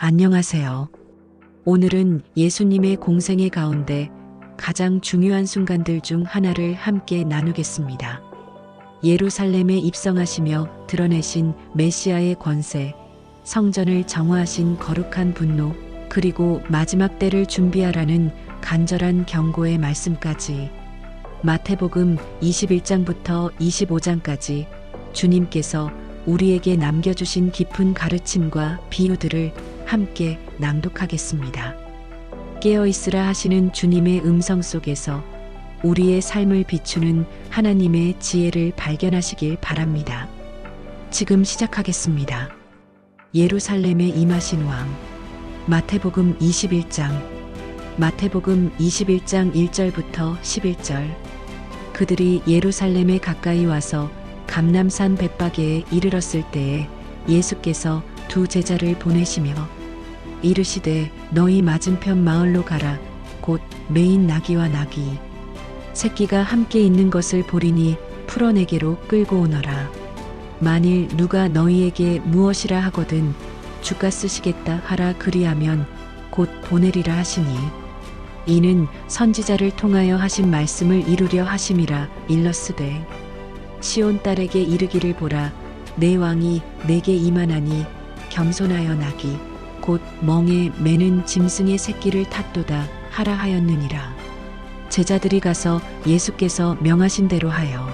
안녕하세요. 오늘은 예수님의 공생의 가운데 가장 중요한 순간들 중 하나를 함께 나누겠습니다. 예루살렘에 입성하시며 드러내신 메시아의 권세, 성전을 정화하신 거룩한 분노, 그리고 마지막 때를 준비하라는 간절한 경고의 말씀까지 마태복음 21장부터 25장까지 주님께서 우리에게 남겨주신 깊은 가르침과 비유들을 함께 낭독하겠습니다. 깨어있으라 하시는 주님의 음성 속에서 우리의 삶을 비추는 하나님의 지혜를 발견하시길 바랍니다. 지금 시작하겠습니다. 예루살렘에 임하신 왕. 마태복음 21장. 마태복음 21장 1절부터 11절. 그들이 예루살렘에 가까이 와서 감람산 벳바게에 이르렀을 때에 예수께서 두 제자를 보내시며 이르시되 너희 맞은편 마을로 가라. 곧 매인 나귀와 나귀 새끼가 함께 있는 것을 보리니 풀어내게로 끌고 오너라. 만일 누가 너희에게 무엇이라 하거든 주가 쓰시겠다 하라. 그리하면 곧 보내리라 하시니 이는 선지자를 통하여 하신 말씀을 이루려 하심이라. 일렀으되 시온 딸에게 이르기를 보라. 내 왕이 내게 임하나니 겸손하여 나귀 곧 멍에 매는 짐승의 새끼를 탔도다 하라 하였느니라. 제자들이 가서 예수께서 명하신 대로 하여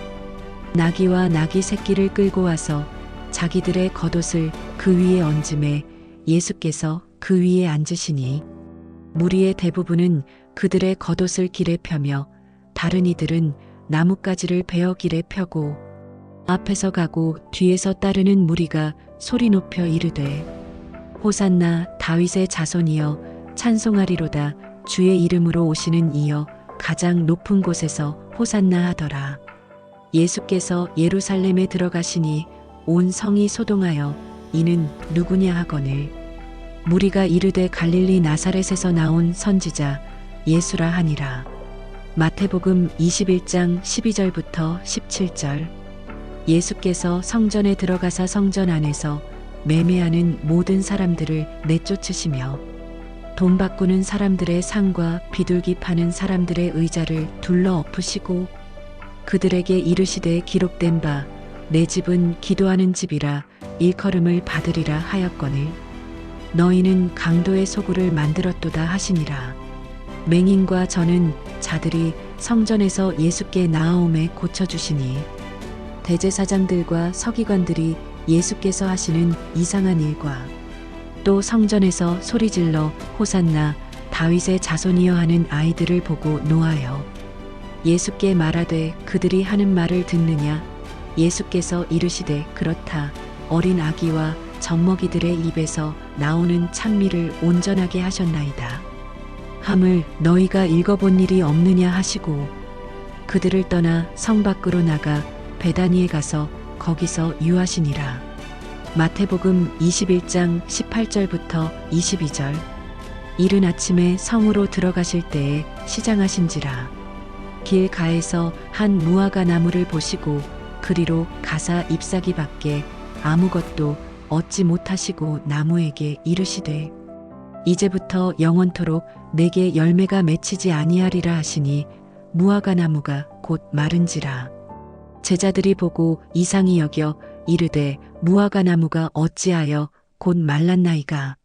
나귀와 나귀 새끼를 끌고 와서 자기들의 겉옷을 그 위에 얹음에 예수께서 그 위에 앉으시니 무리의 대부분은 그들의 겉옷을 길에 펴며 다른 이들은 나뭇가지를 베어 길에 펴고 앞에서 가고 뒤에서 따르는 무리가 소리 높여 이르되 호산나 다윗의 자손이여 찬송하리로다. 주의 이름으로 오시는 이여 가장 높은 곳에서 호산나 하더라. 예수께서 예루살렘에 들어가시니 온 성이 소동하여 이는 누구냐 하거늘 무리가 이르되 갈릴리 나사렛에서 나온 선지자 예수라 하니라. 마태복음 21장 12절부터 17절. 예수께서 성전에 들어가사 성전 안에서 매매하는 모든 사람들을 내쫓으시며 돈 바꾸는 사람들의 상과 비둘기 파는 사람들의 의자를 둘러 엎으시고 그들에게 이르시되 기록된 바 내 집은 기도하는 집이라 일컬음을 받으리라 하였거늘 너희는 강도의 소굴을 만들었도다 하시니라. 맹인과 저는 자들이 성전에서 예수께 나아옴에 고쳐주시니 대제사장들과 서기관들이 예수께서 하시는 이상한 일과 또 성전에서 소리질러 호산나 다윗의 자손이여 하는 아이들을 보고 노하여 예수께 말하되 그들이 하는 말을 듣느냐. 예수께서 이르시되 그렇다. 어린 아기와 젖먹이들의 입에서 나오는 찬미를 온전하게 하셨나이다. 함을 너희가 읽어본 일이 없느냐 하시고 그들을 떠나 성 밖으로 나가 베다니에 가서 거기서 유하시니라. 마태복음 21장 18절부터 22절. 이른 아침에 성으로 들어가실 때에 시장하신지라. 길 가에서 한 무화과 나무를 보시고 그리로 가사 잎사귀 밖에 아무것도 얻지 못하시고 나무에게 이르시되 이제부터 영원토록 내게 열매가 맺히지 아니하리라 하시니 무화과 나무가 곧 마른지라. 제자들이 보고 이상히 여겨 이르되 무화과 나무가 어찌하여 곧 말랐나이까.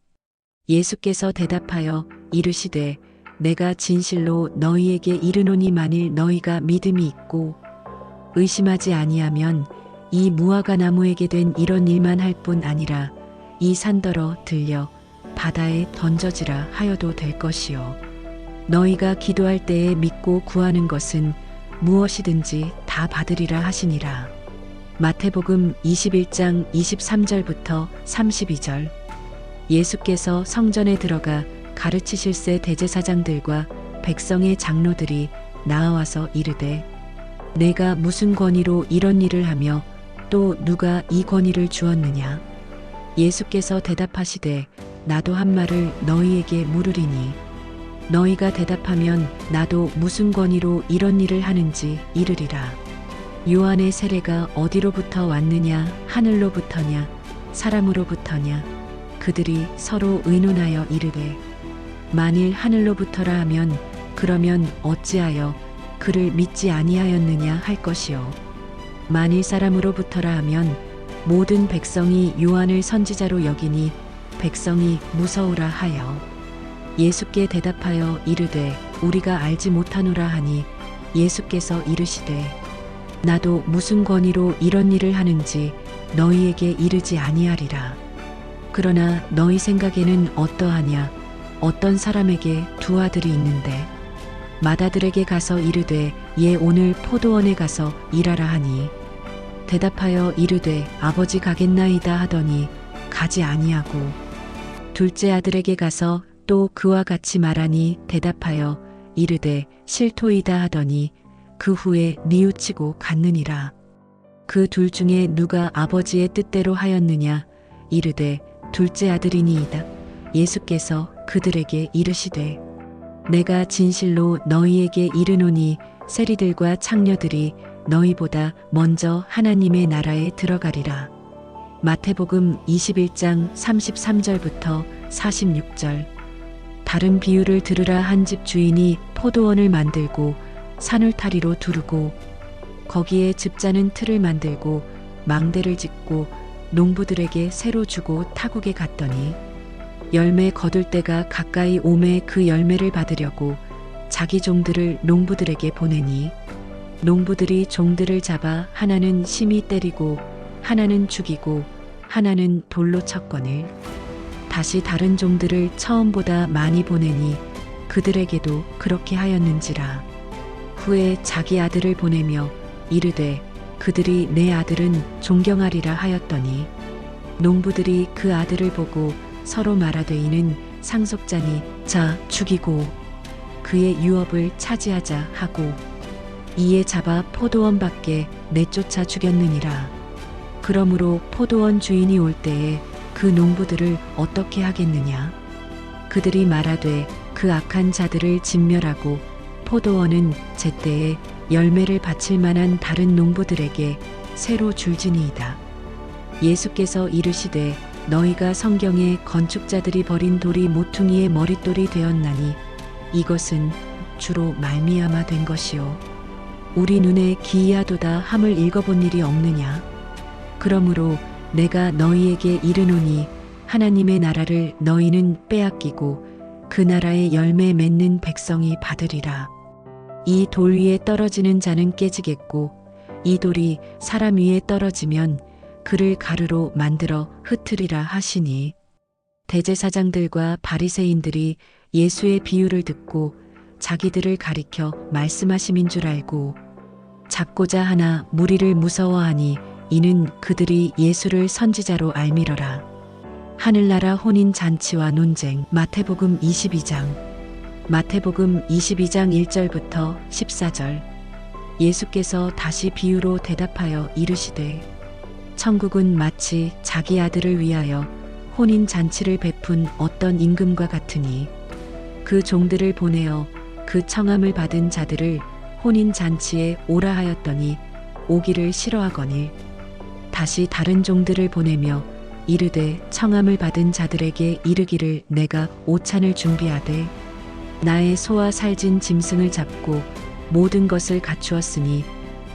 예수께서 대답하여 이르시되 내가 진실로 너희에게 이르노니 만일 너희가 믿음이 있고 의심하지 아니하면 이 무화과 나무에게 된 이런 일만 할 뿐 아니라 이 산더러 들려 바다에 던져지라 하여도 될 것이요 너희가 기도할 때에 믿고 구하는 것은 무엇이든지 다 받으리라 하시니라. 마태복음 21장 23절부터 32절. 예수께서 성전에 들어가 가르치실새 대제사장들과 백성의 장로들이 나와서 이르되 내가 무슨 권위로 이런 일을 하며 또 누가 이 권위를 주었느냐. 예수께서 대답하시되 나도 한 말을 너희에게 물으리니 너희가 대답하면 나도 무슨 권위로 이런 일을 하는지 이르리라. 요한의 세례가 어디로부터 왔느냐 하늘로부터냐 사람으로부터냐 그들이 서로 의논하여 이르되 만일 하늘로부터라 하면 그러면 어찌하여 그를 믿지 아니하였느냐 할 것이요 만일 사람으로부터라 하면 모든 백성이 요한을 선지자로 여기니 백성이 무서우라 하여 예수께 대답하여 이르되 우리가 알지 못하노라 하니 예수께서 이르시되 나도 무슨 권위로 이런 일을 하는지 너희에게 이르지 아니하리라. 그러나 너희 생각에는 어떠하냐? 어떤 사람에게 두 아들이 있는데 맏아들에게 가서 이르되 얘 오늘 포도원에 가서 일하라 하니 대답하여 이르되 아버지 가겠나이다 하더니 가지 아니하고 둘째 아들에게 가서 또 그와 같이 말하니 대답하여 이르되 싫도이다 하더니 그 후에 뉘우치고 갔느니라. 그 둘 중에 누가 아버지의 뜻대로 하였느냐? 이르되 둘째 아들이니이다. 예수께서 그들에게 이르시되 내가 진실로 너희에게 이르노니 세리들과 창녀들이 너희보다 먼저 하나님의 나라에 들어가리라. 마태복음 21장 33절부터 46절. 다른 비유를 들으라. 한 집 주인이 포도원을 만들고 산울타리로 두르고 거기에 즙자는 틀을 만들고 망대를 짓고 농부들에게 새로 주고 타국에 갔더니 열매 거둘 때가 가까이 오매 그 열매를 받으려고 자기 종들을 농부들에게 보내니 농부들이 종들을 잡아 하나는 심히 때리고 하나는 죽이고 하나는 돌로 쳤거늘 다시 다른 종들을 처음보다 많이 보내니 그들에게도 그렇게 하였는지라. 후에 자기 아들을 보내며 이르되 그들이 내 아들은 존경하리라 하였더니 농부들이 그 아들을 보고 서로 말하되 이는 상속자니 자 죽이고 그의 유업을 차지하자 하고 이에 잡아 포도원 밖에 내쫓아 죽였느니라. 그러므로 포도원 주인이 올 때에 그 농부들을 어떻게 하겠느냐? 그들이 말하되 그 악한 자들을 진멸하고 포도원은 제때에 열매를 바칠 만한 다른 농부들에게 새로 줄지니이다. 예수께서 이르시되 너희가 성경에 건축자들이 버린 돌이 모퉁이의 머릿돌이 되었나니 이것은 주로 말미암아 된 것이요 우리 눈에 기이하도다 함을 읽어본 일이 없느냐. 그러므로 내가 너희에게 이르노니 하나님의 나라를 너희는 빼앗기고 그 나라의 열매 맺는 백성이 받으리라. 이 돌 위에 떨어지는 자는 깨지겠고 이 돌이 사람 위에 떨어지면 그를 가루로 만들어 흩으리라 하시니 대제사장들과 바리새인들이 예수의 비유를 듣고 자기들을 가리켜 말씀하심인 줄 알고 잡고자 하나 무리를 무서워하니 이는 그들이 예수를 선지자로 알미러라. 하늘나라 혼인 잔치와 논쟁. 마태복음 22장 1절부터 14절. 예수께서 다시 비유로 대답하여 이르시되 천국은 마치 자기 아들을 위하여 혼인 잔치를 베푼 어떤 임금과 같으니 그 종들을 보내어 그 청함을 받은 자들을 혼인 잔치에 오라 하였더니 오기를 싫어하거늘 다시 다른 종들을 보내며 이르되 청함을 받은 자들에게 이르기를 내가 오찬을 준비하되 나의 소와 살진 짐승을 잡고 모든 것을 갖추었으니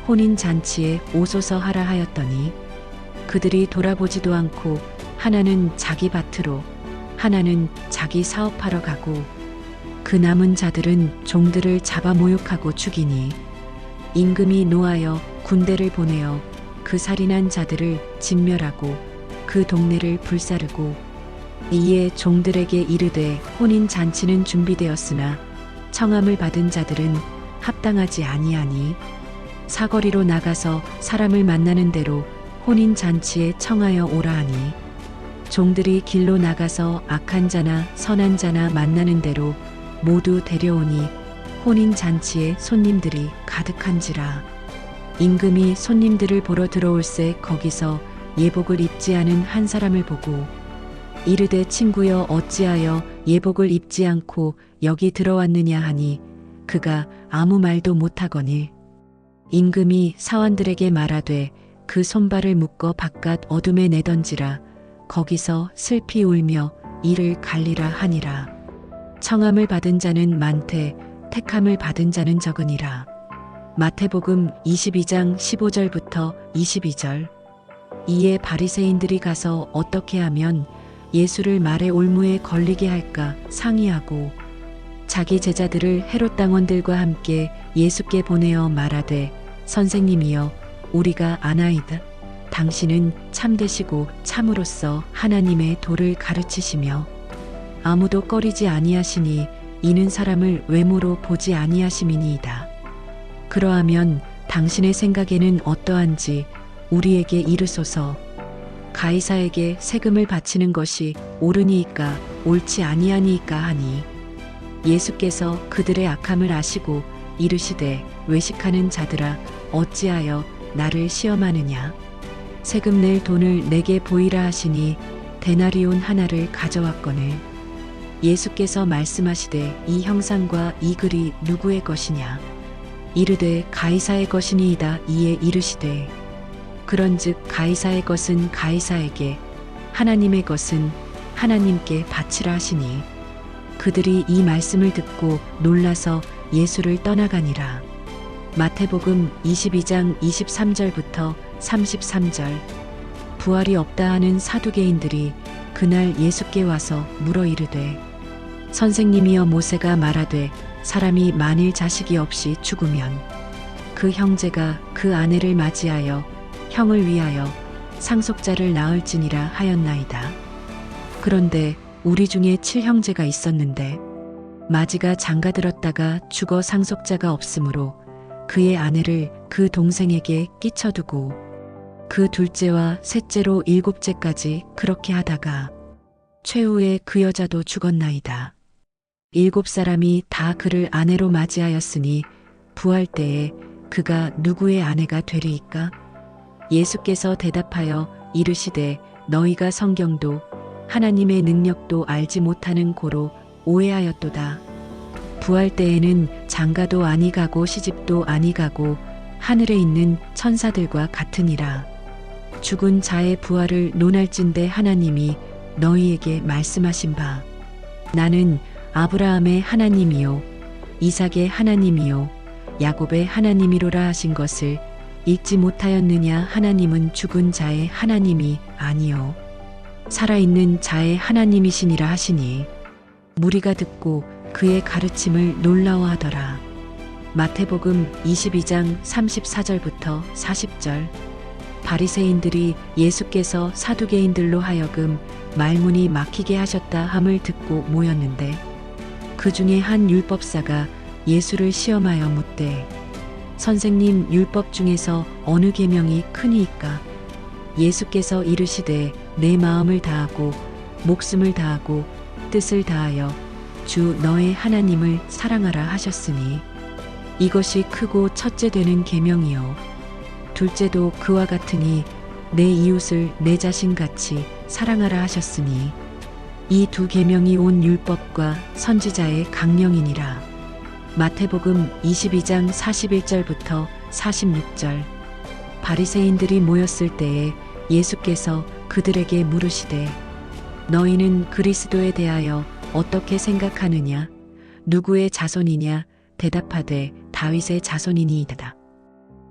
혼인 잔치에 오소서 하라 하였더니 그들이 돌아보지도 않고 하나는 자기 밭으로 하나는 자기 사업하러 가고 그 남은 자들은 종들을 잡아 모욕하고 죽이니 임금이 노하여 군대를 보내어 그 살인한 자들을 진멸하고 그 동네를 불사르고 이에 종들에게 이르되 혼인 잔치는 준비되었으나 청함을 받은 자들은 합당하지 아니하니 사거리로 나가서 사람을 만나는 대로 혼인 잔치에 청하여 오라 하니 종들이 길로 나가서 악한 자나 선한 자나 만나는 대로 모두 데려오니 혼인 잔치에 손님들이 가득한지라. 임금이 손님들을 보러 들어올새 거기서 예복을 입지 않은 한 사람을 보고 이르되 친구여 어찌하여 예복을 입지 않고 여기 들어왔느냐 하니 그가 아무 말도 못하거늘 임금이 사원들에게 말하되 그 손발을 묶어 바깥 어둠에 내던지라. 거기서 슬피 울며 이를 갈리라 하니라. 청함을 받은 자는 많되 택함을 받은 자는 적으니라. 마태복음 22장 15절부터 22절. 이에 바리새인들이 가서 어떻게 하면 예수를 말의 올무에 걸리게 할까 상의하고 자기 제자들을 헤롯 당원들과 함께 예수께 보내어 말하되 선생님이여 우리가 아나이다. 당신은 참되시고 참으로써 하나님의 도를 가르치시며 아무도 꺼리지 아니하시니 이는 사람을 외모로 보지 아니하심이니이다. 그러하면 당신의 생각에는 어떠한지 우리에게 이르소서. 가이사에게 세금을 바치는 것이 옳으니이까 옳지 아니하니이까 하니 예수께서 그들의 악함을 아시고 이르시되 외식하는 자들아 어찌하여 나를 시험하느냐. 세금 낼 돈을 내게 보이라 하시니 데나리온 하나를 가져왔거늘 예수께서 말씀하시되 이 형상과 이 글이 누구의 것이냐. 이르되 가이사의 것이니이다. 이에 이르시되 그런즉 가이사의 것은 가이사에게 하나님의 것은 하나님께 바치라 하시니 그들이 이 말씀을 듣고 놀라서 예수를 떠나가니라. 마태복음 22장 23절부터 33절. 부활이 없다 하는 사두개인들이 그날 예수께 와서 물어 이르되 선생님이여 모세가 말하되 사람이 만일 자식이 없이 죽으면 그 형제가 그 아내를 맞이하여 형을 위하여 상속자를 낳을지니라 하였나이다. 그런데 우리 중에 7형제가 있었는데 마지가 장가들었다가 죽어 상속자가 없으므로 그의 아내를 그 동생에게 끼쳐두고 그 둘째와 셋째로 7째까지 그렇게 하다가 최후에 그 여자도 죽었나이다. 7사람이 다 그를 아내로 맞이하였으니 부활 때에 그가 누구의 아내가 되리이까? 예수께서 대답하여 이르시되 너희가 성경도 하나님의 능력도 알지 못하는 고로 오해하였도다. 부활 때에는 장가도 아니 가고 시집도 아니 가고 하늘에 있는 천사들과 같으니라. 죽은 자의 부활을 논할진대 하나님이 너희에게 말씀하신 바 나는 아브라함의 하나님이요 이삭의 하나님이요 야곱의 하나님이로라 하신 것을 읽지 못하였느냐. 하나님은 죽은 자의 하나님이 아니요 살아있는 자의 하나님이시니라 하시니 무리가 듣고 그의 가르침을 놀라워하더라. 마태복음 22장 34절부터 40절. 바리새인들이 예수께서 사두개인들로 하여금 말문이 막히게 하셨다 함을 듣고 모였는데 그 중에 한 율법사가 예수를 시험하여 묻되 선생님 율법 중에서 어느 계명이 크니이까? 예수께서 이르시되 내 마음을 다하고 목숨을 다하고 뜻을 다하여 주 너의 하나님을 사랑하라 하셨으니 이것이 크고 첫째 되는 계명이요 둘째도 그와 같으니 내 이웃을 내 자신같이 사랑하라 하셨으니 이 두 계명이 온 율법과 선지자의 강령이니라. 마태복음 22장 41절부터 46절. 바리새인들이 모였을 때에 예수께서 그들에게 물으시되 너희는 그리스도에 대하여 어떻게 생각하느냐? 누구의 자손이냐? 대답하되 다윗의 자손이니이다.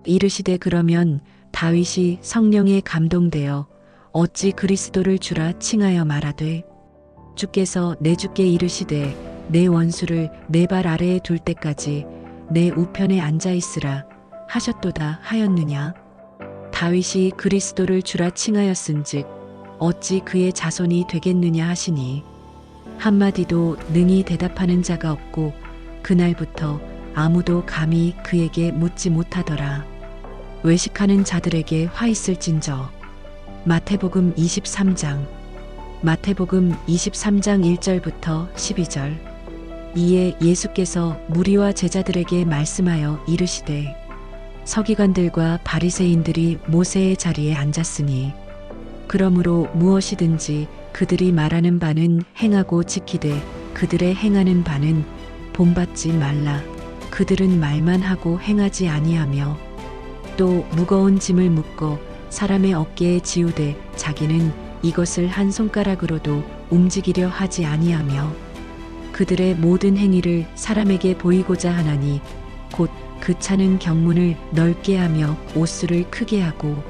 이르시되 그러면 다윗이 성령에 감동되어 어찌 그리스도를 주라 칭하여 말하되 주께서 내 주께 이르시되 내 원수를 내 발 아래에 둘 때까지 내 우편에 앉아 있으라 하셨도다 하였느냐. 다윗이 그리스도를 주라 칭하였은즉 어찌 그의 자손이 되겠느냐 하시니 한마디도 능히 대답하는 자가 없고 그날부터 아무도 감히 그에게 묻지 못하더라. 외식하는 자들에게 화 있을진저. 마태복음 23장. 마태복음 23장 1절부터 12절. 이에 예수께서 무리와 제자들에게 말씀하여 이르시되 서기관들과 바리새인들이 모세의 자리에 앉았으니 그러므로 무엇이든지 그들이 말하는 바는 행하고 지키되 그들의 행하는 바는 본받지 말라. 그들은 말만 하고 행하지 아니하며 또 무거운 짐을 묶어 사람의 어깨에 지우되 자기는 이것을 한 손가락으로도 움직이려 하지 아니하며 그들의 모든 행위를 사람에게 보이고자 하나니 곧 그 차는 경문을 넓게 하며 옷수를 크게 하고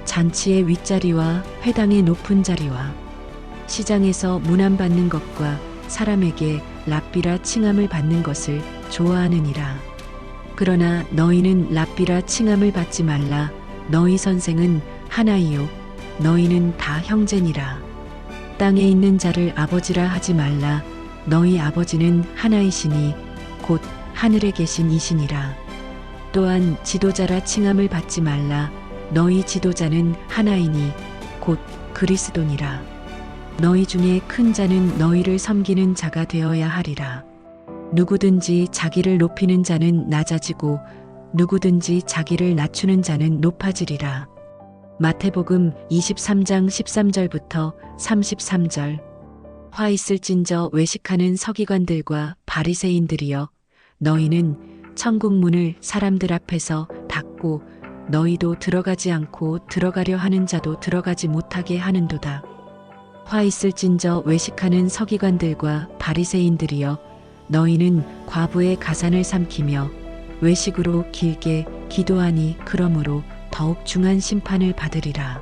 잔치의 윗자리와 회당의 높은 자리와 시장에서 문안받는 것과 사람에게 랍비라 칭함을 받는 것을 좋아하느니라. 그러나 너희는 랍비라 칭함을 받지 말라. 너희 선생은 하나이요 너희는 다 형제니라. 땅에 있는 자를 아버지라 하지 말라. 너희 아버지는 하나이시니 곧 하늘에 계신 이시니라. 또한 지도자라 칭함을 받지 말라. 너희 지도자는 하나이니 곧 그리스도니라. 너희 중에 큰 자는 너희를 섬기는 자가 되어야 하리라. 누구든지 자기를 높이는 자는 낮아지고 누구든지 자기를 낮추는 자는 높아지리라. 마태복음 23장 13절부터 33절. 화 있을진저 외식하는 서기관들과 바리새인들이여, 너희는 천국 문을 사람들 앞에서 닫고 너희도 들어가지 않고 들어가려 하는 자도 들어가지 못하게 하는도다. 화 있을진저 외식하는 서기관들과 바리새인들이여, 너희는 과부의 가산을 삼키며 외식으로 길게 기도하니 그러므로 더욱 중한 심판을 받으리라.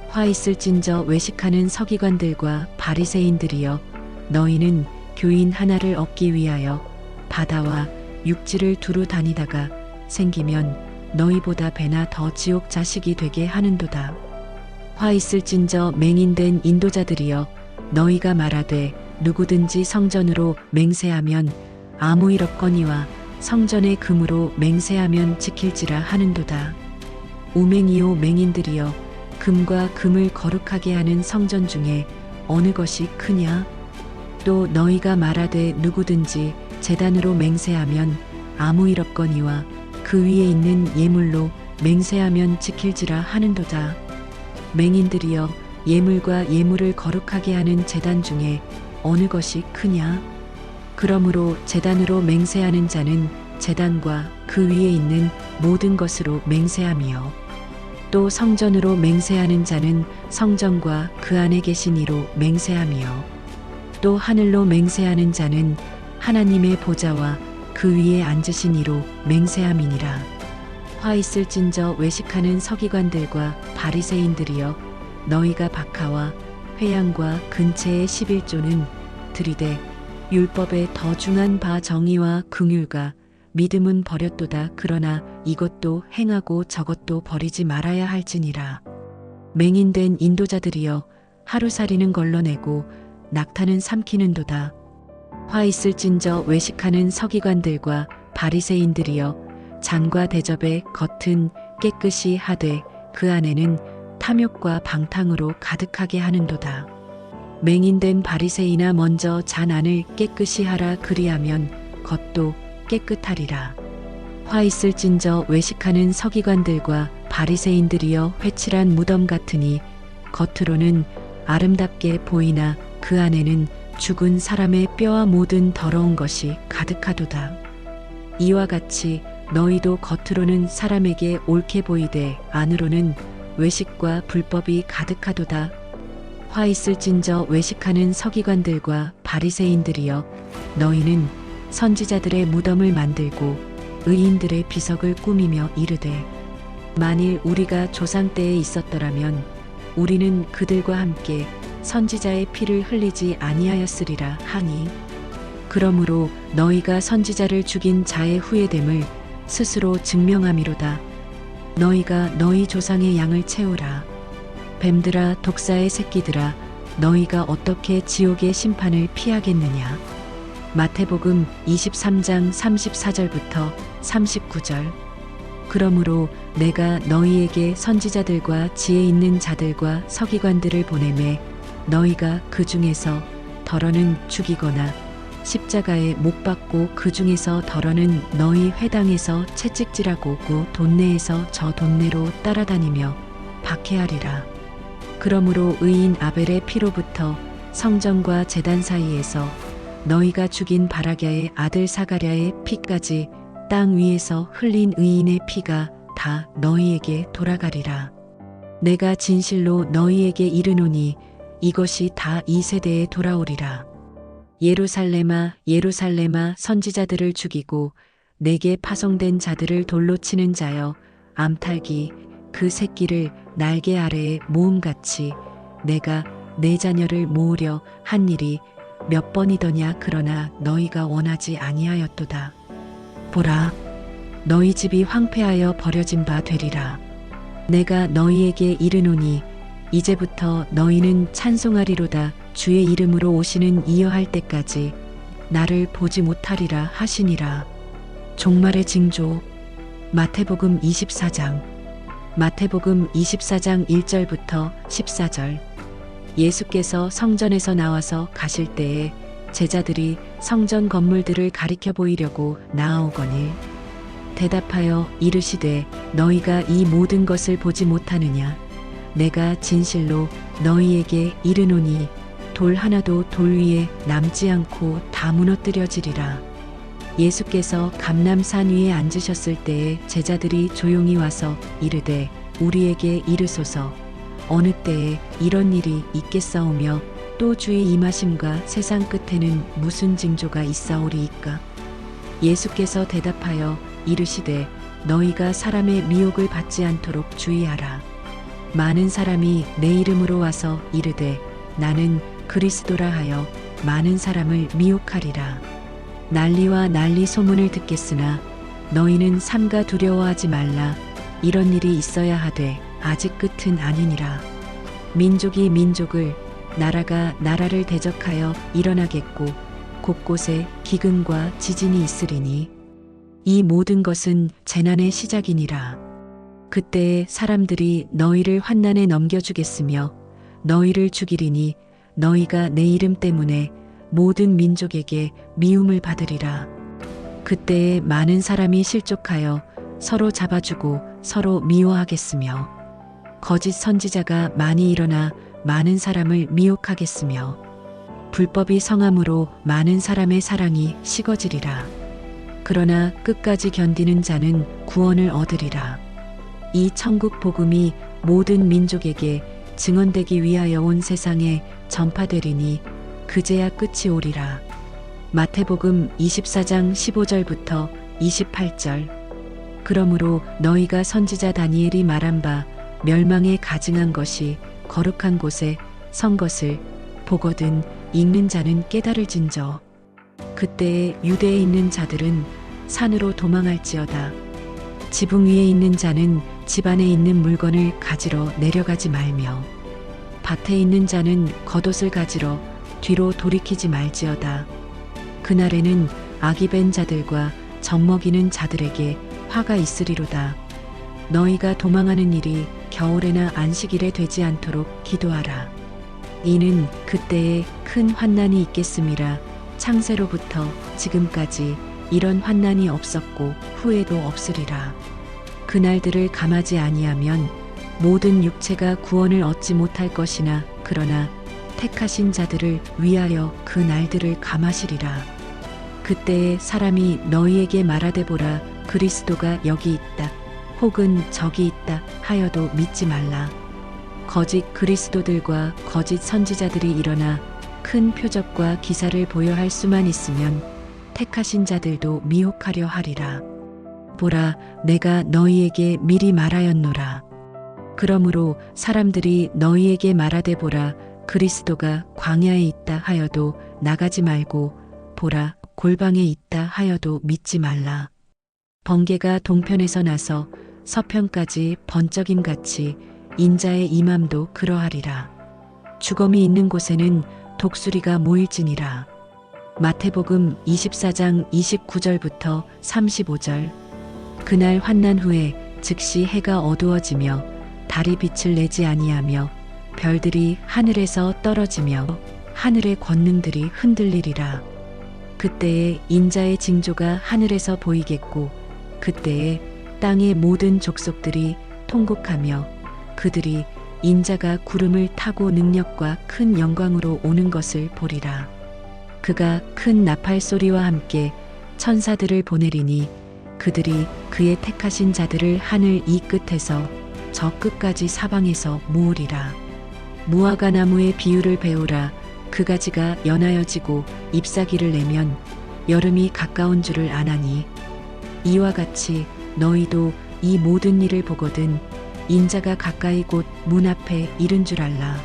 화 있을진저 외식하는 서기관들과 바리새인들이여, 너희는 교인 하나를 얻기 위하여 바다와 육지를 두루 다니다가 생기면 너희보다 배나 더 지옥 자식이 되게 하는도다. 화 있을진저 맹인된 인도자들이여, 너희가 말하되 누구든지 성전으로 맹세하면 아무 일 없거니와 성전의 금으로 맹세하면 지킬지라 하는도다. 우맹이요 맹인들이여, 금과 금을 거룩하게 하는 성전 중에 어느 것이 크냐? 또 너희가 말하되 누구든지 제단으로 맹세하면 아무 일 없거니와 그 위에 있는 예물로 맹세하면 지킬지라 하는도다. 맹인들이여, 예물과 예물을 거룩하게 하는 제단 중에 어느 것이 크냐? 그러므로 제단으로 맹세하는 자는 제단과 그 위에 있는 모든 것으로 맹세하며, 또 성전으로 맹세하는 자는 성전과 그 안에 계신 이로 맹세하며, 또 하늘로 맹세하는 자는 하나님의 보좌와 그 위에 앉으신 이로 맹세함이니라. 화 있을진저 외식하는 서기관들과 바리새인들이여, 너희가 박하와 회양과 근체의 11조는 들이되 율법에 더 중한 바 정의와 긍휼과 믿음은 버렸도다. 그러나 이것도 행하고 저것도 버리지 말아야 할지니라. 맹인된 인도자들이여, 하루살이는 걸러내고 낙타는 삼키는도다. 화 있을진저 외식하는 서기관들과 바리새인들이여, 잔과 대접의 겉은 깨끗이 하되 그 안에는 탐욕과 방탕으로 가득하게 하는도다. 맹인된 바리새인아, 먼저 잔 안을 깨끗이 하라. 그리하면 겉도 깨끗하리라. 화 있을진저 외식하는 서기관들과 바리새인들이여, 회칠한 무덤 같으니 겉으로는 아름답게 보이나 그 안에는 죽은 사람의 뼈와 모든 더러운 것이 가득하도다. 이와 같이 너희도 겉으로는 사람에게 옳게 보이되 안으로는 외식과 불법이 가득하도다. 화 있을진저 외식하는 서기관들과 바리새인들이여, 너희는 선지자들의 무덤을 만들고 의인들의 비석을 꾸미며 이르되, 만일 우리가 조상 때에 있었더라면 우리는 그들과 함께 선지자의 피를 흘리지 아니하였으리라 하니, 그러므로 너희가 선지자를 죽인 자의 후회됨을 스스로 증명함이로다. 너희가 너희 조상의 양을 채우라. 뱀들아, 독사의 새끼들아, 너희가 어떻게 지옥의 심판을 피하겠느냐. 마태복음 23장 34절부터 39절. 그러므로 내가 너희에게 선지자들과 지혜 있는 자들과 서기관들을 보내매 너희가 그 중에서 덜어는 죽이거나 십자가에 못 박고 그 중에서 덜어는 너희 회당에서 채찍질하고 그 돈내에서 저 돈내로 따라다니며 박해하리라. 그러므로 의인 아벨의 피로부터 성전과 제단 사이에서 너희가 죽인 바라랴의 아들 사가랴의 피까지 땅 위에서 흘린 의인의 피가 다 너희에게 돌아가리라. 내가 진실로 너희에게 이르노니 이것이 다 이 세대에 돌아오리라. 예루살렘아 예루살렘아 선지자들을 죽이고 내게 파송된 자들을 돌로 치는 자여 암탉이 그 새끼를 날개 아래에 모음같이 내가 내 자녀를 모으려 한 일이 몇 번이더냐. 그러나 너희가 원하지 아니하였도다. 보라, 너희 집이 황폐하여 버려진 바 되리라. 내가 너희에게 이르노니 이제부터 너희는 찬송하리로다. 주의 이름으로 오시는 이여 할 때까지 나를 보지 못하리라 하시니라. 종말의 징조. 마태복음 24장. 마태복음 24장 1절부터 14절. 예수께서 성전에서 나와서 가실 때에 제자들이 성전 건물들을 가리켜 보이려고 나아오거늘 대답하여 이르시되 너희가 이 모든 것을 보지 못하느냐. 내가 진실로 너희에게 이르노니 돌 하나도 돌 위에 남지 않고 다 무너뜨려지리라. 예수께서 감람산 위에 앉으셨을 때에 제자들이 조용히 와서 이르되 우리에게 이르소서 어느 때에 이런 일이 있겠사오며 또 주의 임하심과 세상 끝에는 무슨 징조가 있사오리이까. 예수께서 대답하여 이르시되 너희가 사람의 미혹을 받지 않도록 주의하라. 많은 사람이 내 이름으로 와서 이르되 나는 그리스도라 하여 많은 사람을 미혹하리라. 난리와 난리 소문을 듣겠으나 너희는 삼가 두려워하지 말라. 이런 일이 있어야 하되 아직 끝은 아니니라. 민족이 민족을 나라가 나라를 대적하여 일어나겠고 곳곳에 기근과 지진이 있으리니 이 모든 것은 재난의 시작이니라. 그때에 사람들이 너희를 환난에 넘겨주겠으며 너희를 죽이리니 너희가 내 이름 때문에 모든 민족에게 미움을 받으리라. 그때에 많은 사람이 실족하여 서로 잡아주고 서로 미워하겠으며 거짓 선지자가 많이 일어나 많은 사람을 미혹하겠으며 불법이 성함으로 많은 사람의 사랑이 식어지리라. 그러나 끝까지 견디는 자는 구원을 얻으리라. 이 천국 복음이 모든 민족에게 증언되기 위하여 온 세상에 전파되리니 그제야 끝이 오리라. 마태복음 24장 15절부터 28절. 그러므로 너희가 선지자 다니엘이 말한 바 멸망에 가증한 것이 거룩한 곳에 선 것을 보거든 읽는 자는 깨달을진저. 그때에 유대에 있는 자들은 산으로 도망할지어다. 지붕 위에 있는 자는 집 안에 있는 물건을 가지러 내려가지 말며 밭에 있는 자는 겉옷을 가지러 뒤로 돌이키지 말지어다. 그날에는 악이 벤 자들과 젖먹이는 자들에게 화가 있으리로다. 너희가 도망하는 일이 겨울에나 안식일에 되지 않도록 기도하라. 이는 그때에 큰 환난이 있겠음이라. 창세로부터 지금까지 이런 환난이 없었고 후에도 없으리라. 그날들을 감하지 아니하면 모든 육체가 구원을 얻지 못할 것이나 그러나 택하신 자들을 위하여 그 날들을 감하시리라. 그때에 사람이 너희에게 말하되 보라 그리스도가 여기 있다 혹은 저기 있다 하여도 믿지 말라. 거짓 그리스도들과 거짓 선지자들이 일어나 큰 표적과 기사를 보여할 수만 있으면 택하신 자들도 미혹하려 하리라. 보라, 내가 너희에게 미리 말하였노라. 그러므로 사람들이 너희에게 말하되 보라 그리스도가 광야에 있다 하여도 나가지 말고 보라 골방에 있다 하여도 믿지 말라. 번개가 동편에서 나서 서편까지 번쩍임같이 인자의 임함도 그러하리라. 주검이 있는 곳에는 독수리가 모일지니라. 마태복음 24장 29절부터 35절. 그날 환난 후에 즉시 해가 어두워지며 달이 빛을 내지 아니하며 별들이 하늘에서 떨어지며 하늘의 권능들이 흔들리리라. 그때에 인자의 징조가 하늘에서 보이겠고 그때에 땅의 모든 족속들이 통곡하며 그들이 인자가 구름을 타고 능력과 큰 영광으로 오는 것을 보리라. 그가 큰 나팔 소리와 함께 천사들을 보내리니 그들이 그의 택하신 자들을 하늘 이 끝에서 저 끝까지 사방에서 모으리라. 무화과 나무의 비유를 배우라. 그 가지가 연하여지고 잎사귀를 내면 여름이 가까운 줄을 아나니 이와 같이 너희도 이 모든 일을 보거든 인자가 가까이 곧 문 앞에 이른 줄 알라.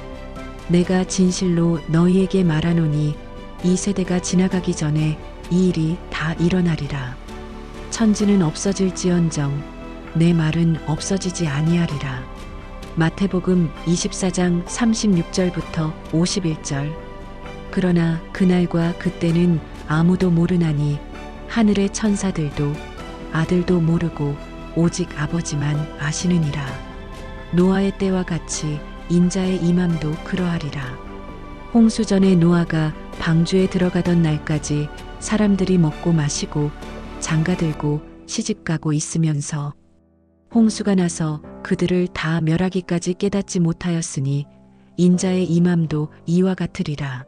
내가 진실로 너희에게 말하노니 이 세대가 지나가기 전에 이 일이 다 일어나리라. 천지는 없어질지언정 내 말은 없어지지 아니하리라. 마태복음 24장 36절부터 51절. 그러나 그날과 그때는 아무도 모르나니 하늘의 천사들도 아들도 모르고 오직 아버지만 아시느니라. 노아의 때와 같이 인자의 임함도 그러하리라. 홍수 전에 노아가 방주에 들어가던 날까지 사람들이 먹고 마시고 장가들고 시집가고 있으면서 홍수가 나서 그들을 다 멸하기까지 깨닫지 못하였으니 인자의 임함도 이와 같으리라.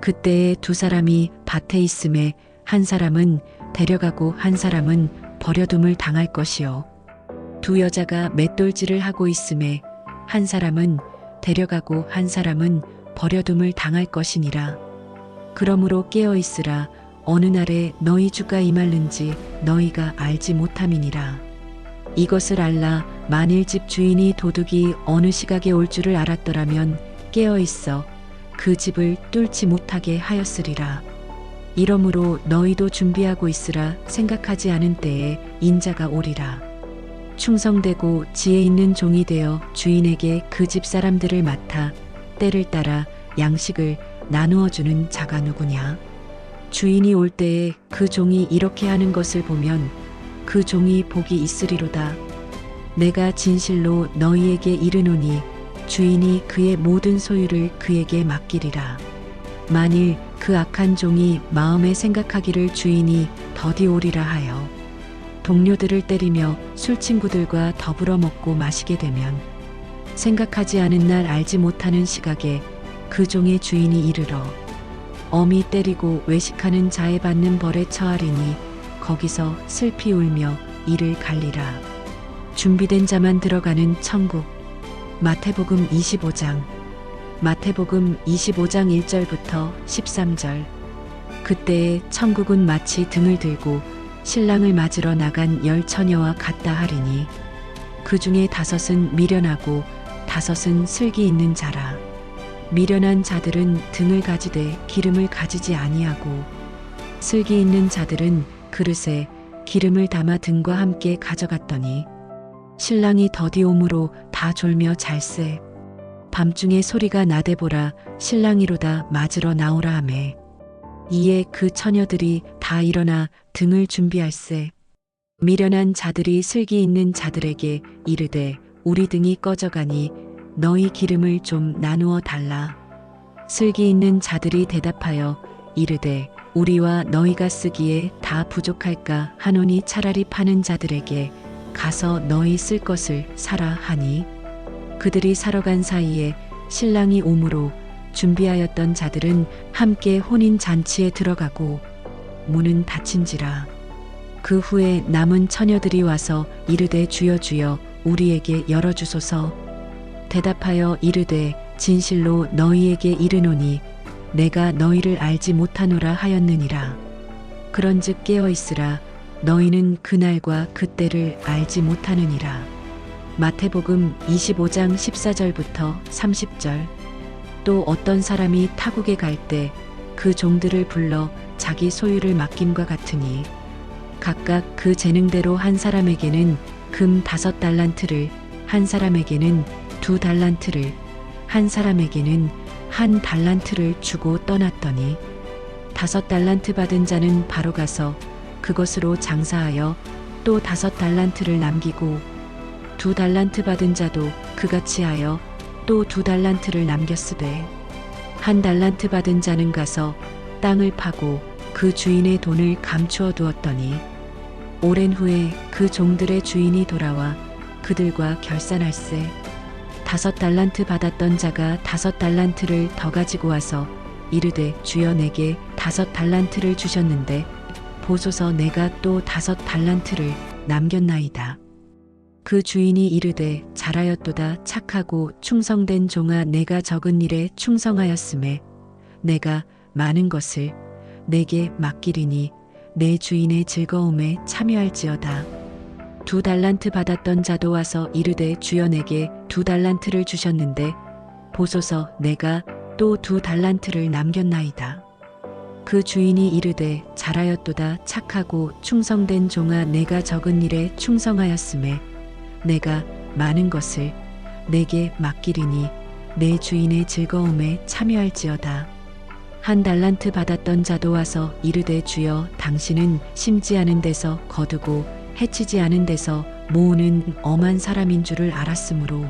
그때에 두 사람이 밭에 있음에 한 사람은 데려가고 한 사람은 버려둠을 당할 것이요. 두 여자가 맷돌질을 하고 있음에 한 사람은 데려가고 한 사람은 버려둠을 당할 것이니라. 그러므로 깨어 있으라. 어느 날에 너희 주가 임할는지 너희가 알지 못함이니라. 이것을 알라. 만일 집 주인이 도둑이 어느 시각에 올 줄을 알았더라면 깨어 있어 그 집을 뚫지 못하게 하였으리라. 이러므로 너희도 준비하고 있으라. 생각하지 않은 때에 인자가 오리라. 충성되고 지혜 있는 종이 되어 주인에게 그 집 사람들을 맡아 때를 따라 양식을 나누어 주는 자가 누구냐? 주인이 올 때에 그 종이 이렇게 하는 것을 보면 그 종이 복이 있으리로다. 내가 진실로 너희에게 이르노니 주인이 그의 모든 소유를 그에게 맡기리라. 만일 그 악한 종이 마음에 생각하기를 주인이 더디 오리라 하여 동료들을 때리며 술친구들과 더불어 먹고 마시게 되면 생각하지 않은 날 알지 못하는 시각에 그 종의 주인이 이르러 엄히 때리고 외식하는 자에 받는 벌에 처하리니 거기서 슬피 울며 이를 갈리라. 준비된 자만 들어가는 천국. 마태복음 25장. 마태복음 25장 1절부터 13절. 그때에 천국은 마치 등을 들고 신랑을 맞으러 나간 10처녀와 같다 하리니 그 중에 5은 미련하고 5은 슬기 있는 자라. 미련한 자들은 등을 가지되 기름을 가지지 아니하고 슬기 있는 자들은 그릇에 기름을 담아 등과 함께 가져갔더니 신랑이 더디 오므로 다 졸며 잘세. 밤중에 소리가 나대보라. 신랑이로다 맞으러 나오라 하매 이에 그 처녀들이 다 일어나 등을 준비할세. 미련한 자들이 슬기 있는 자들에게 이르되 우리 등이 꺼져가니 너희 기름을 좀 나누어 달라. 슬기 있는 자들이 대답하여 이르되 우리와 너희가 쓰기에 다 부족할까 하노니 차라리 파는 자들에게 가서 너희 쓸 것을 사라 하니 그들이 사러 간 사이에 신랑이 오므로 준비하였던 자들은 함께 혼인 잔치에 들어가고 문은 닫힌지라. 그 후에 남은 처녀들이 와서 이르되 주여 주여 우리에게 열어주소서. 대답하여 이르되 진실로 너희에게 이르노니 내가 너희를 알지 못하노라 하였느니라. 그런즉 깨어 있으라. 너희는 그날과 그때를 알지 못하느니라. 마태복음 25장 14절부터 30절. 또 어떤 사람이 타국에 갈 때 그 종들을 불러 자기 소유를 맡김과 같으니 각각 그 재능대로 한 사람에게는 금 5달란트를, 한 사람에게는 2달란트를, 한 사람에게는 1달란트를 주고 떠났더니 5달란트 받은 자는 바로 가서 그것으로 장사하여 또 5달란트를 남기고 2달란트 받은 자도 그같이 하여 또 2달란트를 남겼으되 1달란트 받은 자는 가서 땅을 파고 그 주인의 돈을 감추어 두었더니 오랜 후에 그 종들의 주인이 돌아와 그들과 결산할세. 5달란트 받았던 자가 5달란트를 더 가지고 와서 이르되 주여 내게 5달란트를 주셨는데 보소서 내가 또 5달란트를 남겼나이다. 그 주인이 이르되 잘하였도다. 착하고 충성된 종아, 내가 적은 일에 충성하였음에 내가 많은 것을 내게 맡기리니 내 주인의 즐거움에 참여할지어다. 2달란트 받았던 자도 와서 이르되 주여, 내게 2달란트를 주셨는데 보소서, 내가 또 2달란트를 남겼나이다. 그 주인이 이르되 잘하였도다. 착하고 충성된 종아, 내가 적은 일에 충성하였음에 내가 많은 것을 내게 맡기리니 내 주인의 즐거움에 참여할지어다. 1달란트 받았던 자도 와서 이르되 주여, 당신은 심지 않은 데서 거두고 해치지 않은 데서 모으는 엄한 사람인 줄을 알았으므로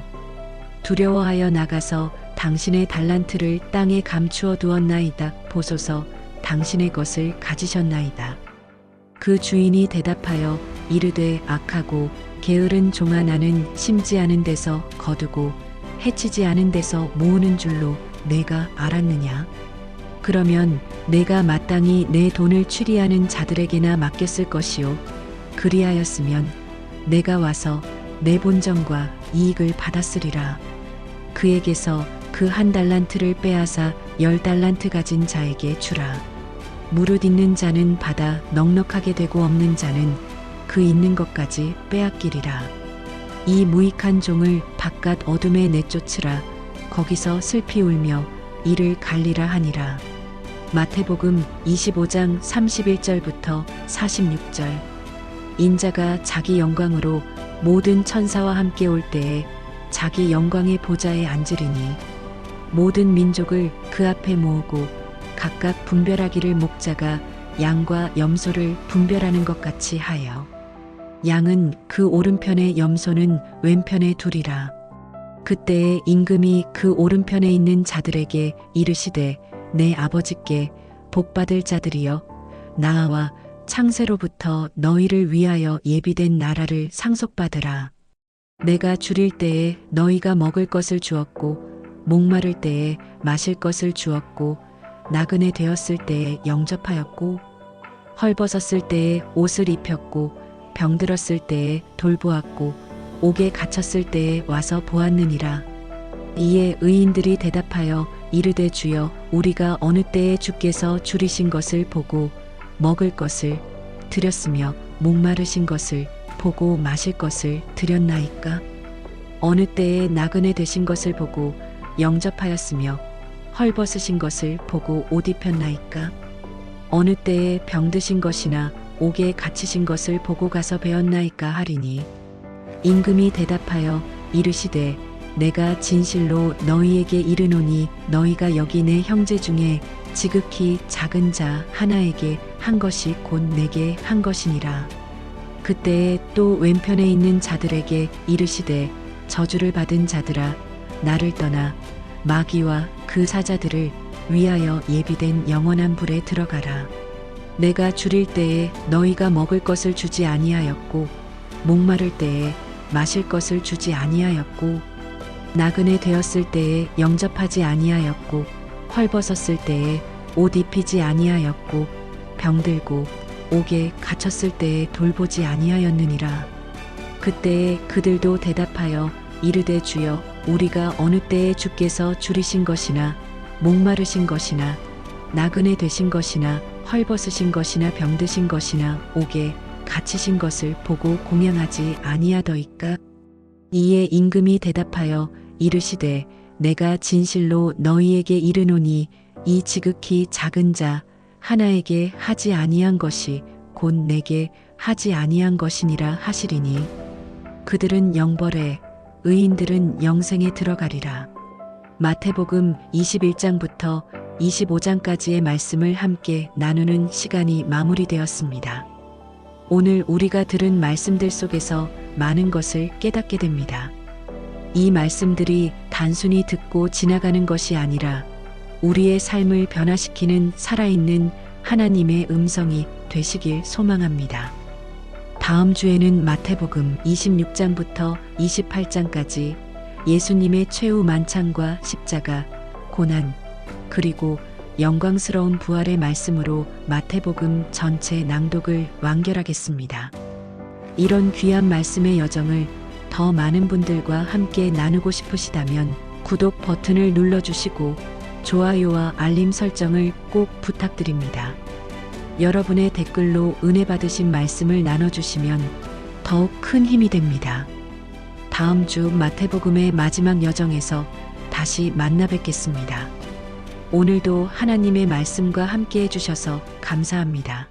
두려워하여 나가서 당신의 달란트를 땅에 감추어 두었나이다. 보소서, 당신의 것을 가지셨나이다. 그 주인이 대답하여 이르되 악하고 게으른 종아, 나는 심지 않은 데서 거두고 해치지 않은 데서 모으는 줄로 내가 알았느냐? 그러면 내가 마땅히 내 돈을 추리하는 자들에게나 맡겼을 것이요, 그리하였으면 내가 와서 내 본전과 이익을 받았으리라. 그에게서 그 1달란트를 빼앗아 10달란트 가진 자에게 주라. 무릇 있는 자는 받아 넉넉하게 되고 없는 자는 그 있는 것까지 빼앗기리라. 이 무익한 종을 바깥 어둠에 내쫓으라. 거기서 슬피 울며 이를 갈리라 하니라. 마태복음 25장 31절부터 46절. 인자가 자기 영광으로 모든 천사와 함께 올 때에 자기 영광의 보좌에 앉으리니 모든 민족을 그 앞에 모으고 각각 분별하기를 목자가 양과 염소를 분별하는 것 같이 하여 양은 그 오른편에 염소는 왼편에 두리라. 그때에 임금이 그 오른편에 있는 자들에게 이르시되 내 아버지께 복받을 자들이여, 나와 창세로부터 너희를 위하여 예비된 나라를 상속받으라. 내가 줄일 때에 너희가 먹을 것을 주었고 목마를 때에 마실 것을 주었고 나그네 되었을 때에 영접하였고 헐벗었을 때에 옷을 입혔고 병들었을 때에 돌보았고 옥에 갇혔을 때에 와서 보았느니라. 이에 의인들이 대답하여 이르되 주여, 우리가 어느 때에 주께서 줄이신 것을 보고 먹을 것을 드렸으며 목마르신 것을 보고 마실 것을 드렸나이까? 어느 때에 나그네 되신 것을 보고 영접하였으며 헐벗으신 것을 보고 옷 입혔나이까? 어느 때에 병드신 것이나 옥에 갇히신 것을 보고 가서 배웠나이까 하리니, 임금이 대답하여 이르시되 내가 진실로 너희에게 이르노니 너희가 여기 내 형제 중에 지극히 작은 자 하나에게 한 것이 곧 내게 한 것이니라. 그때에 또 왼편에 있는 자들에게 이르시되 저주를 받은 자들아, 나를 떠나 마귀와 그 사자들을 위하여 예비된 영원한 불에 들어가라. 내가 줄일 때에 너희가 먹을 것을 주지 아니하였고 목마를 때에 마실 것을 주지 아니하였고 나그네 되었을 때에 영접하지 아니하였고 헐벗었을 때에 옷 입히지 아니하였고 병들고 옥에 갇혔을 때에 돌보지 아니하였느니라. 그때에 그들도 대답하여 이르되 주여, 우리가 어느 때에 주께서 줄이신 것이나 목마르신 것이나 나그네 되신 것이나 헐벗으신 것이나 병드신 것이나 옥에 갇히신 것을 보고 공양하지 아니하더이까? 이에 임금이 대답하여 이르시되 내가 진실로 너희에게 이르노니 이 지극히 작은 자 하나에게 하지 아니한 것이 곧 내게 하지 아니한 것이니라 하시리니, 그들은 영벌에 의인들은 영생에 들어가리라. 마태복음 21장부터 25장까지의 말씀을 함께 나누는 시간이 마무리되었습니다. 오늘 우리가 들은 말씀들 속에서 많은 것을 깨닫게 됩니다. 이 말씀들이 단순히 듣고 지나가는 것이 아니라 우리의 삶을 변화시키는 살아있는 하나님의 음성이 되시길 소망합니다. 다음 주에는 마태복음 26장부터 28장까지 예수님의 최후 만찬과 십자가, 고난, 그리고 영광스러운 부활의 말씀으로 마태복음 전체 낭독을 완결하겠습니다. 이런 귀한 말씀의 여정을 더 많은 분들과 함께 나누고 싶으시다면 구독 버튼을 눌러주시고 좋아요와 알림 설정을 꼭 부탁드립니다. 여러분의 댓글로 은혜 받으신 말씀을 나눠주시면 더욱 큰 힘이 됩니다. 다음 주 마태복음의 마지막 여정에서 다시 만나 뵙겠습니다. 오늘도 하나님의 말씀과 함께 해주셔서 감사합니다.